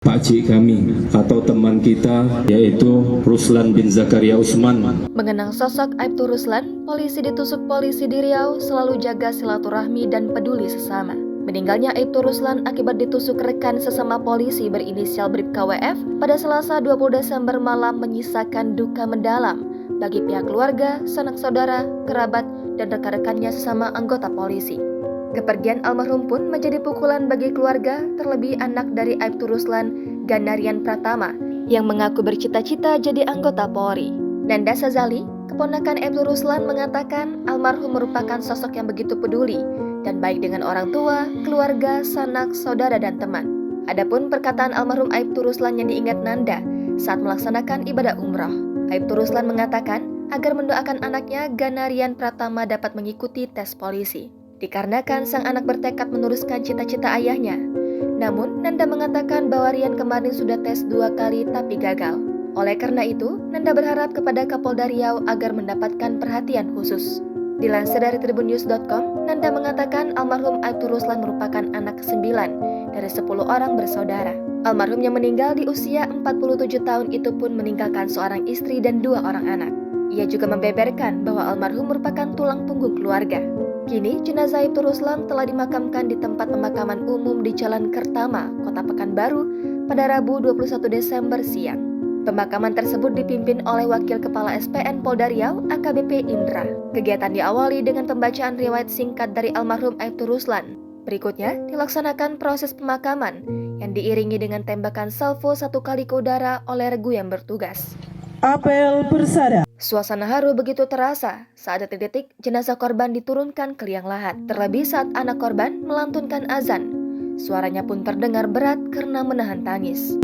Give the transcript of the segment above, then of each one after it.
pakcik kami atau teman kita yaitu Ruslan bin Zakaria Usman. Mengenang sosok Aibtu Ruslan, polisi ditusuk polisi di Riau selalu jaga silaturahmi dan peduli sesama. Meninggalnya Aibtu Ruslan akibat ditusuk rekan sesama polisi berinisial Bribka WF pada Selasa 20 Desember malam menyisakan duka mendalam bagi pihak keluarga, sanak saudara, kerabat, dan rekan-rekannya sesama anggota polisi. Kepergian almarhum pun menjadi pukulan bagi keluarga, terlebih anak dari Aibtu Ruslan, Ganarian Pratama, yang mengaku bercita-cita jadi anggota Polri. Nanda Sazali, keponakan Aibtu Ruslan, mengatakan almarhum merupakan sosok yang begitu peduli dan baik dengan orang tua, keluarga, sanak, saudara, dan teman. Adapun perkataan almarhum Aibtu Ruslan yang diingat Nanda saat melaksanakan ibadah umroh. Aibtu Ruslan mengatakan agar mendoakan anaknya Ganarian Pratama dapat mengikuti tes polisi, dikarenakan sang anak bertekad meneruskan cita-cita ayahnya. Namun, Nanda mengatakan bahwa Rian kemarin sudah tes 2 kali tapi gagal. Oleh karena itu, Nanda berharap kepada Kapolda Riau agar mendapatkan perhatian khusus. Dilansir dari tribunnews.com, Nanda mengatakan almarhum Aibtu Ruslan merupakan anak ke-9 dari 10 orang bersaudara. Almarhum yang meninggal di usia 47 tahun itu pun meninggalkan seorang istri dan 2 orang anak. Ia juga membeberkan bahwa almarhum merupakan tulang punggung keluarga. Kini, jenazah Aibtu Ruslan telah dimakamkan di tempat pemakaman umum di Jalan Kertama, Kota Pekanbaru pada Rabu 21 Desember siang. Pemakaman tersebut dipimpin oleh Wakil Kepala SPN Polda Riau, AKBP Indra. Kegiatan diawali dengan pembacaan riwayat singkat dari almarhum Aibtu Ruslan. Berikutnya, dilaksanakan proses pemakaman yang diiringi dengan tembakan salvo 1 kali ke udara oleh regu yang bertugas. Apel bersada. Suasana haru begitu terasa saat detik-detik jenazah korban diturunkan ke liang lahat. Terlebih saat anak korban melantunkan azan. Suaranya pun terdengar berat karena menahan tangis.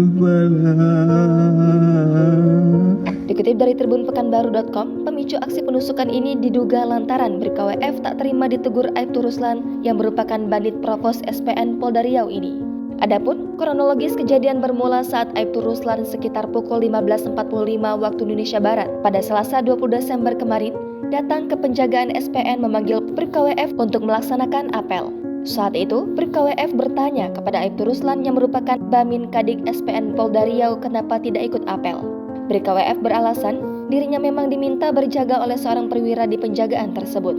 Dikutip dari tribunpekanbaru.com, pemicu aksi penusukan ini diduga lantaran Bribka WF tak terima ditegur Aibtu Ruslan yang merupakan bandit provos SPN Polda Riau ini. Adapun kronologis kejadian bermula saat Aibtu Ruslan sekitar pukul 15.45 waktu Indonesia Barat pada Selasa 20 Desember kemarin datang ke penjagaan SPN memanggil Bribka WF untuk melaksanakan apel. Saat itu, Bribka WF bertanya kepada Aibtu Ruslan yang merupakan Bamin Kadik SPN Polda Riau kenapa tidak ikut apel. Bribka WF beralasan dirinya memang diminta berjaga oleh seorang perwira di penjagaan tersebut.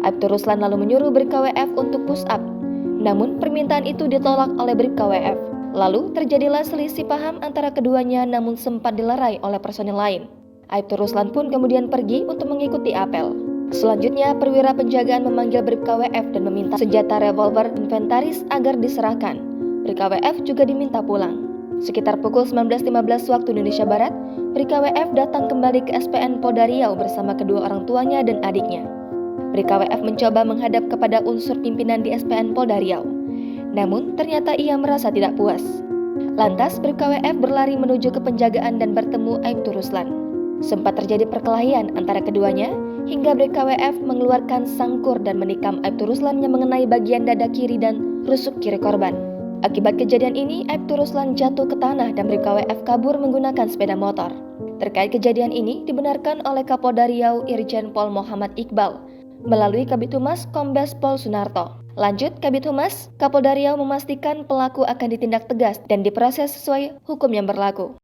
Aibtu Ruslan lalu menyuruh Bribka WF untuk push up. Namun, permintaan itu ditolak oleh Bribka WF. Lalu, terjadilah selisih paham antara keduanya namun sempat dilerai oleh personil lain. Aibtu Ruslan pun kemudian pergi untuk mengikuti apel. Selanjutnya, perwira penjagaan memanggil Bribka WF dan meminta senjata revolver inventaris agar diserahkan. Bribka WF juga diminta pulang. Sekitar pukul 19.15 waktu Indonesia Barat, Bribka WF datang kembali ke SPN Polda Riau bersama kedua orang tuanya dan adiknya. Bribka WF mencoba menghadap kepada unsur pimpinan di SPN Polda Riau. Namun, ternyata ia merasa tidak puas. Lantas, Bribka WF berlari menuju ke penjagaan dan bertemu Aibtu Ruslan. Sempat terjadi perkelahian antara keduanya, hingga Bribka WF mengeluarkan sangkur dan menikam Aibtu Ruslan yang mengenai bagian dada kiri dan rusuk kiri korban. Akibat kejadian ini, Aibtu Ruslan jatuh ke tanah dan Bribka WF kabur menggunakan sepeda motor. Terkait kejadian ini dibenarkan oleh Kapolda Riau Irjen Pol Muhammad Iqbal melalui Kabid Humas Kombes Pol Sunarto. Lanjut, Kabid Humas, Kapolda Riau memastikan pelaku akan ditindak tegas dan diproses sesuai hukum yang berlaku.